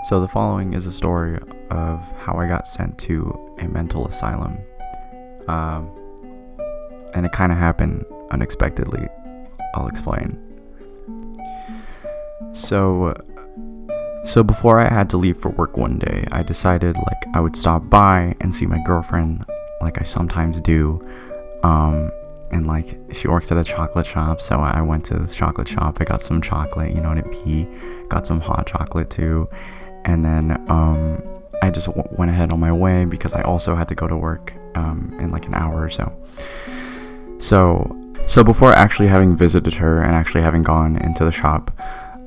So the following is a story of how I got sent to a mental asylum. And it kind of happened unexpectedly. I'll explain. So before I had to leave for work one day, I decided I would stop by and see my girlfriend like I sometimes do. And she works at a chocolate shop, so I went to this chocolate shop. I got some chocolate, got some hot chocolate too. And then I just went ahead on my way because I also had to go to work in an hour or so. So before actually having visited her and actually having gone into the shop,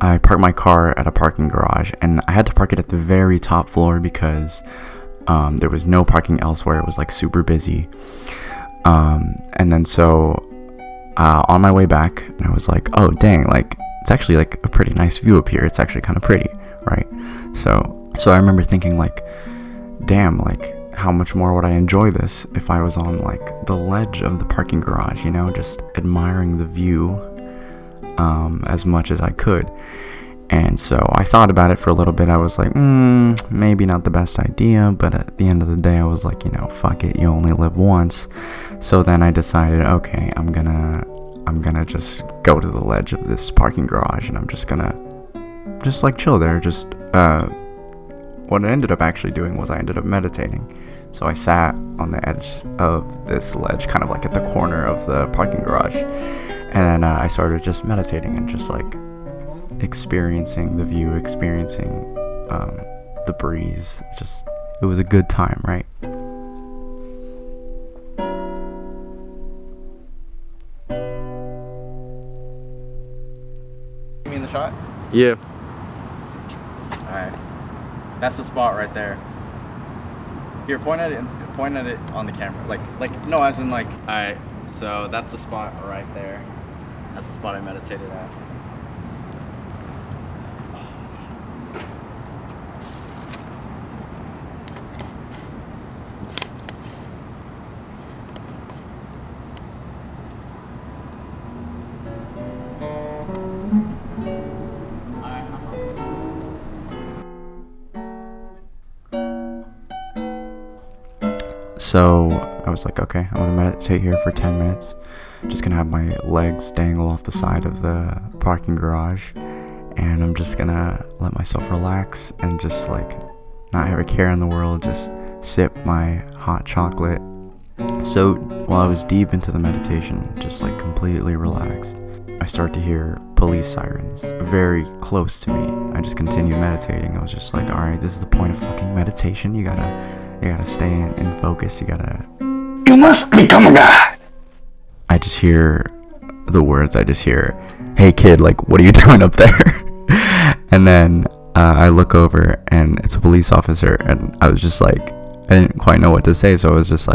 I parked my car at a parking garage, and I had to park it at the very top floor because there was no parking elsewhere. It was super busy. And then on my way back, I was like, oh dang, it's actually a pretty nice view up here. It's actually kind of pretty, right? So I remember thinking damn, how much more would I enjoy this if I was on the ledge of the parking garage, just admiring the view as much as I could. And so I thought about it for a little bit. I was like, maybe not the best idea, but at the end of the day I was like, fuck it, you only live once. So then I decided, okay, I'm gonna just go to the ledge of this parking garage, and I'm just gonna chill there. What I ended up actually doing was I ended up meditating. So I sat on the edge of this ledge, kind of at the corner of the parking garage, and I started just meditating and just experiencing the view, experiencing the breeze. It was a good time, right? You mean the shot? Yeah. Alright. That's the spot right there. Here, point at it on the camera. No, as in alright, so that's the spot right there. That's the spot I meditated at. So I was like, okay, I'm gonna meditate here for 10 minutes. Just gonna have my legs dangle off the side of the parking garage, and I'm just gonna let myself relax and just not have a care in the world, just sip my hot chocolate. So while I was deep into the meditation, just completely relaxed, I start to hear police sirens very close to me. I just continued meditating. I was just like, alright, this is the point of fucking meditation. You gotta stay in focus. You must become a god. I just hear the words. I just hear, hey kid, what are you doing up there? And then I look over, and it's a police officer, and I was just I didn't quite know what to say, so I was just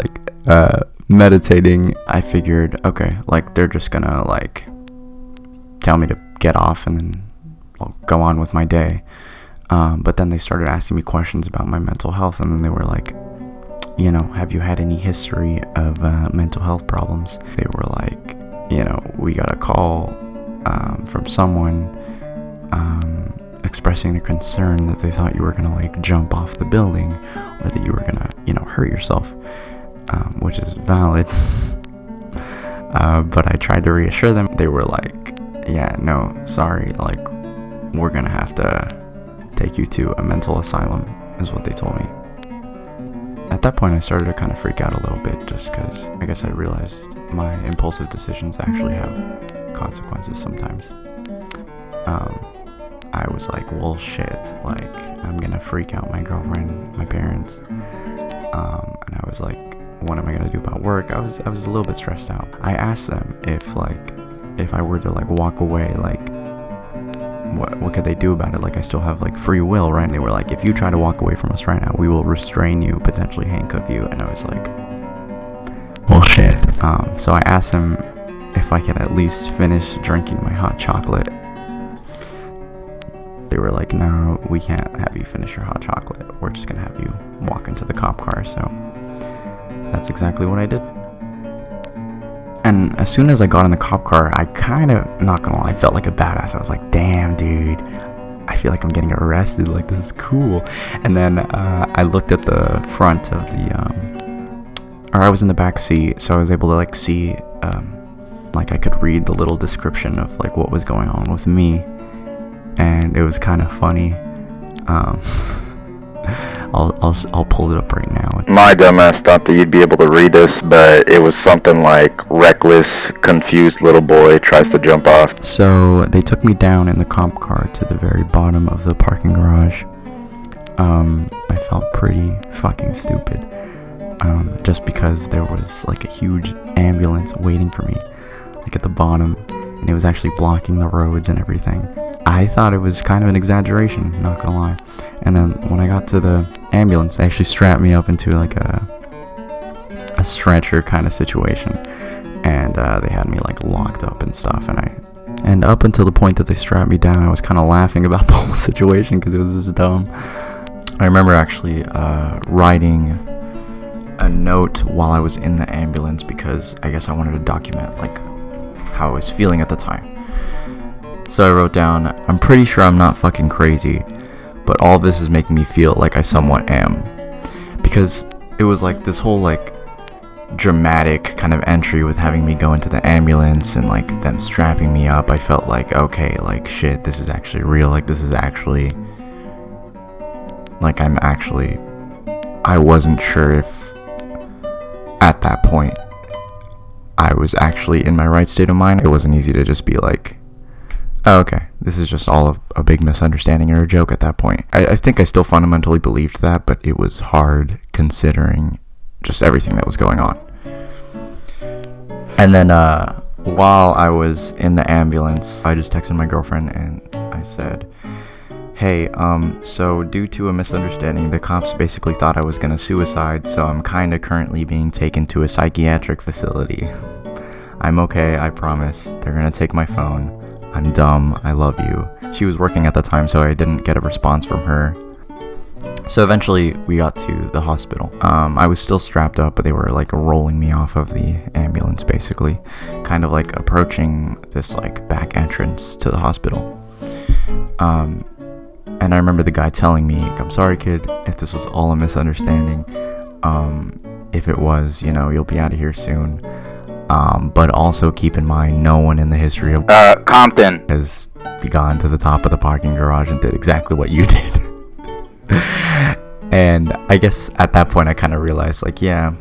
meditating. I figured, okay, they're just gonna tell me to get off, and then I'll go on with my day. But then they started asking me questions about my mental health, and then they were like, have you had any history of mental health problems? They were like, we got a call from someone expressing a concern that they thought you were gonna jump off the building, or that you were gonna hurt yourself, which is valid. But I tried to reassure them. They were like, yeah, no, sorry, we're gonna have to take you to a mental asylum, is what they told me. At that point I started to kind of freak out a little bit, just because I guess I realized my impulsive decisions actually have consequences sometimes. I was like, well shit, I'm gonna freak out my girlfriend, my parents, and I was like, what am I gonna do about work? I was a little bit stressed out. I asked them if I were to walk away, what could they do about it? I still have free will, right? And they were like, if you try to walk away from us right now, we will restrain you, potentially handcuff you. And I was like, well shit. So I asked them if I could at least finish drinking my hot chocolate. They were like, no, we can't have you finish your hot chocolate. We're just gonna have you walk into the cop car. So that's exactly what I did. And as soon as I got in the cop car, I kind of, not gonna lie, felt like a badass. I was like, damn, dude, I feel like I'm getting arrested, like this is cool. And then I looked at the front of or I was in the back seat, so I was able to like see, like I could read the little description of like what was going on with me, and it was kind of funny. I'll pull it up right now. My dumbass thought that you'd be able to read this, but it was something like reckless, confused little boy tries to jump off. So they took me down in the comp car to the very bottom of the parking garage. I felt pretty fucking stupid, just because there was like a huge ambulance waiting for me, like at the bottom, and it was actually blocking the roads and everything. I thought it was kind of an exaggeration, not gonna lie. And then when I got to the ambulance, they actually strapped me up into like a stretcher kind of situation, and they had me like locked up and stuff. And up until the point that they strapped me down, I was kind of laughing about the whole situation because it was just dumb. I remember actually writing a note while I was in the ambulance because I guess I wanted to document like how I was feeling at the time. So I wrote down, I'm pretty sure I'm not fucking crazy, but all this is making me feel like I somewhat am. Because it was like this whole like dramatic kind of entry with having me go into the ambulance and like them strapping me up. I felt like, okay, like shit, this is actually real. Like this is actually, like I wasn't sure if at that point I was actually in my right state of mind. It wasn't easy to just be like, oh, okay, this is just all a big misunderstanding or a joke at that point. I think I still fundamentally believed that, but it was hard considering just everything that was going on. And then while I was in the ambulance, I just texted my girlfriend and I said, hey, so due to a misunderstanding, the cops basically thought I was gonna suicide, so I'm kinda currently being taken to a psychiatric facility. I'm okay, I promise. They're gonna take my phone. I'm dumb, I love you. She was working at the time, so I didn't get a response from her. So eventually we got to the hospital. I was still strapped up, but they were like rolling me off of the ambulance basically, kind of like approaching this like back entrance to the hospital. And I remember the guy telling me, I'm sorry kid, if this was all a misunderstanding. If it was, you know, you'll be out of here soon. But also keep in mind, no one in the history of Compton has gone to the top of the parking garage and did exactly what you did. And I guess at that point I kind of realized, like, yeah,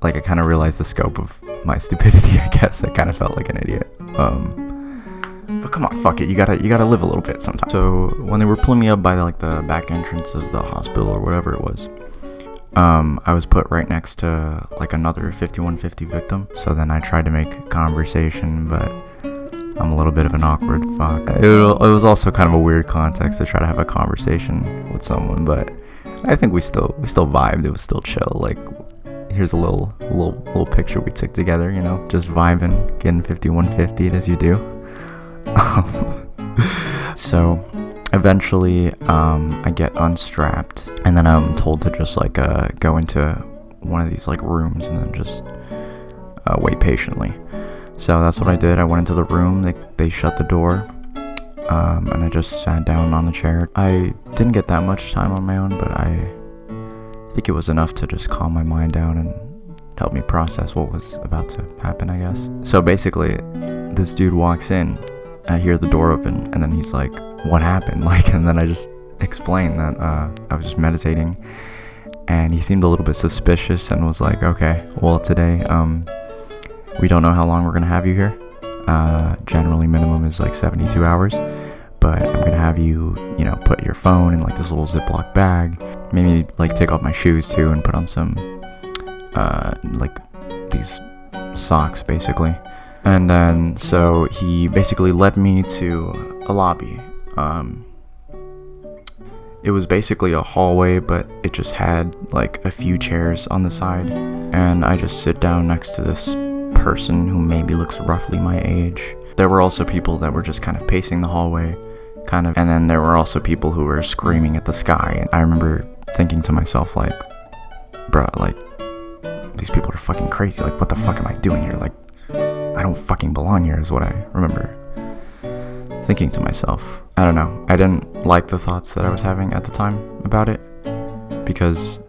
like I kind of realized the scope of my stupidity. I guess I kind of felt like an idiot. But come on, fuck it, you gotta live a little bit sometimes. So when they were pulling me up by like the back entrance of the hospital or whatever it was, I was put right next to like another 5150 victim. So then I tried to make conversation, but I'm a little bit of an awkward fuck. It was also kind of a weird context to try to have a conversation with someone, but I think we still vibed. It was still chill. Like, here's a little picture we took together, you know, just vibing, getting 5150'd as you do. So eventually I get unstrapped, and then I'm told to just like go into one of these like rooms and then just wait patiently. So that's what I did. I went into the room, they shut the door, and I just sat down on a chair. I didn't get that much time on my own, but I think it was enough to just calm my mind down and help me process what was about to happen, I guess. So basically, this dude walks in, I hear the door open, and then he's like, what happened? Like, and then I just explained that I was just meditating, and he seemed a little bit suspicious and was like, okay, well today, we don't know how long we're gonna have you here. Generally minimum is like 72 hours, but I'm gonna have you, you know, put your phone in like this little Ziploc bag, maybe like take off my shoes too and put on some like these socks basically. And then so he basically led me to a lobby. It was basically a hallway, but it just had like a few chairs on the side, and I just sit down next to this person who maybe looks roughly my age. There were also people that were just kind of pacing the hallway, and then there were also people who were screaming at the sky. And I remember thinking to myself, like, bruh, like, these people are fucking crazy. Like, what the fuck am I doing here? Like, I don't fucking belong here is what I remember thinking to myself, I don't know, I didn't like the thoughts that I was having at the time about it, because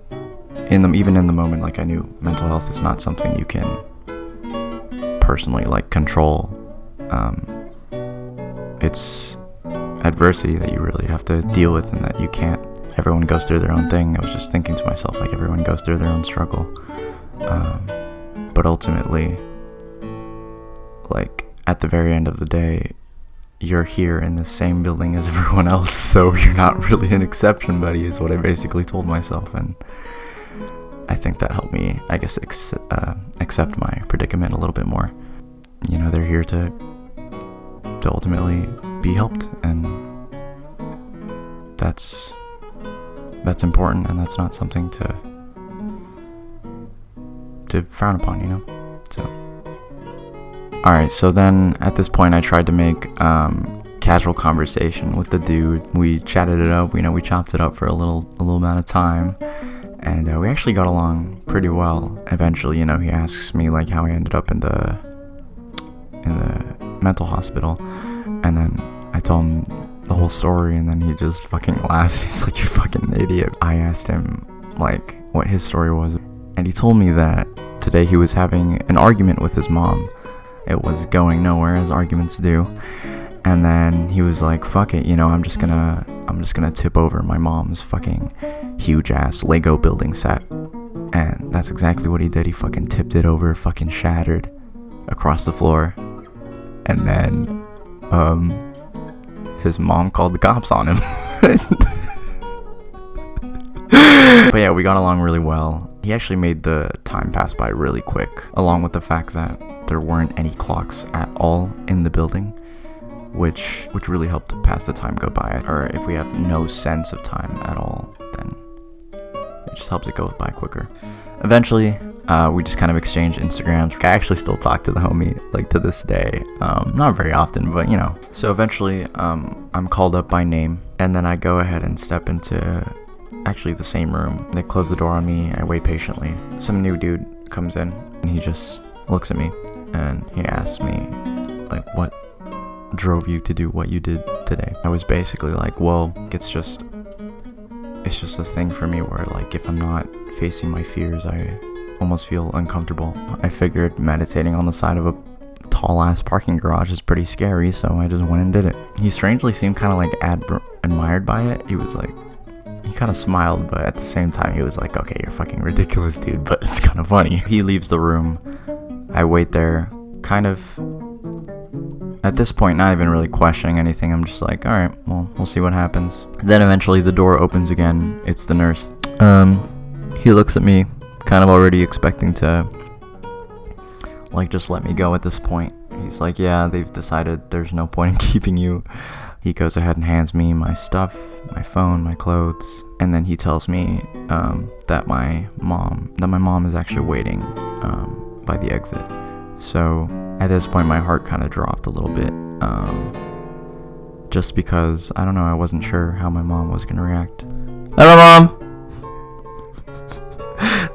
even in the moment, like, I knew mental health is not something you can personally, like, control. It's adversity that you really have to deal with, and that you can't. Everyone goes through their own thing. I was just thinking to myself, like, everyone goes through their own struggle, but ultimately, like, at the very end of the day, you're here in the same building as everyone else, so you're not really an exception, buddy, is what I basically told myself. And I think that helped me, I guess, accept my predicament a little bit more. You know, they're here to ultimately be helped, and that's important, and that's not something to frown upon, you know? So, alright, so then at this point I tried to make casual conversation with the dude. We chatted it up, you know, we chopped it up for a little amount of time, and we actually got along pretty well. Eventually, you know, he asks me, like, how I ended up in the mental hospital, and then I told him the whole story, and then he just fucking laughs. He's like, you fucking idiot. I asked him, like, what his story was, and he told me that today he was having an argument with his mom. It was going nowhere, as arguments do, and then he was like, fuck it, you know, I'm just gonna tip over my mom's fucking huge ass Lego building set. And that's exactly what he did. He fucking tipped it over, fucking shattered across the floor, and then his mom called the cops on him. But yeah, we got along really well. He actually made the time pass by really quick, along with the fact that there weren't any clocks at all in the building, which really helped pass the time go by. Or if we have no sense of time at all, then it just helps it go by quicker. Eventually, we just kind of exchanged Instagrams. I actually still talk to the homie, like, to this day. Not very often, but, you know. So eventually, I'm called up by name, and then I go ahead and step into actually the same room. They close the door on me. I wait patiently. Some new dude comes in, and he just looks at me, and he asks me, like, what drove you to do what you did today? I was basically like, well, it's just a thing for me where, like, if I'm not facing my fears, I almost feel uncomfortable. I figured meditating on the side of a tall ass parking garage is pretty scary, so I just went and did it. He strangely seemed kind of like admired by it. He was like, he kind of smiled, but at the same time he was like, okay, you're fucking ridiculous, dude, but it's kind of funny. He leaves the room. I wait there, kind of, at this point, not even really questioning anything. I'm just like, alright, well, we'll see what happens. Then eventually the door opens again. It's the nurse. He looks at me, kind of already expecting to, like, just let me go at this point. He's like, yeah, they've decided there's no point in keeping you. He goes ahead and hands me my stuff, my phone, my clothes, and then he tells me that my mom is actually waiting by the exit. So at this point, my heart kind of dropped a little bit, just because, I don't know, I wasn't sure how my mom was going to react. Hello, Mom!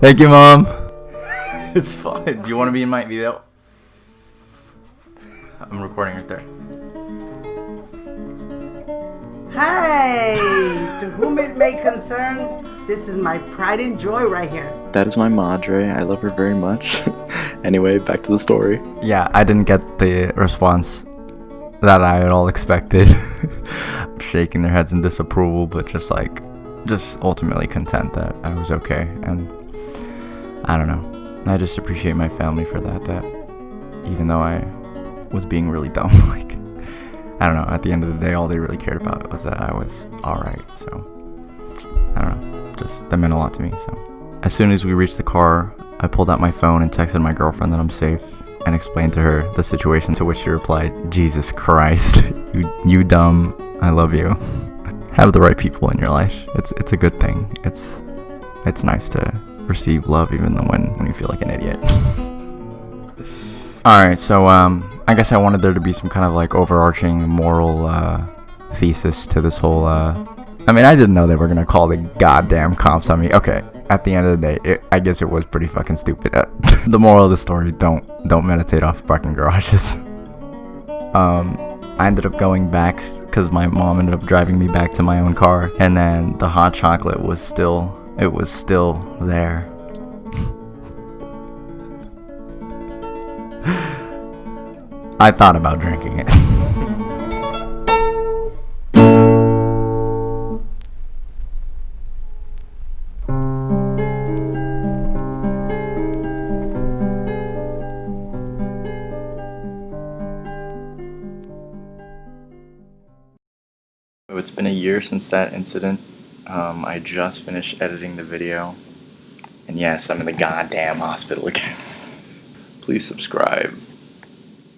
Thank you, Mom! It's fine. Do you want to be in my video? I'm recording right there. Hi! To whom it may concern, this is my pride and joy right here. That is my madre. I love her very much. Anyway, back to the story. Yeah, I didn't get the response that I had all expected. Shaking their heads in disapproval, but just ultimately content that I was okay. And I don't know. I just appreciate my family for that even though I was being really dumb, like, I don't know, at the end of the day, all they really cared about was that I was alright. So, I don't know, just, that meant a lot to me. So, as soon as we reached the car, I pulled out my phone and texted my girlfriend that I'm safe, and explained to her the situation, to which she replied, Jesus Christ, you dumb, I love you. Have the right people in your life. It's a good thing. It's nice to receive love even though when you feel like an idiot. Alright, so I guess I wanted there to be some kind of, like, overarching moral thesis to this whole I mean, I didn't know they were gonna call the goddamn cops on me. Okay, at the end of the day, I guess it was pretty fucking stupid. The moral of the story, don't meditate off parking garages. I ended up going back because my mom ended up driving me back to my own car, and then the hot chocolate was still there. I thought about drinking it. It's been a year since that incident. I just finished editing the video. And yes, I'm in the goddamn hospital again. Please subscribe.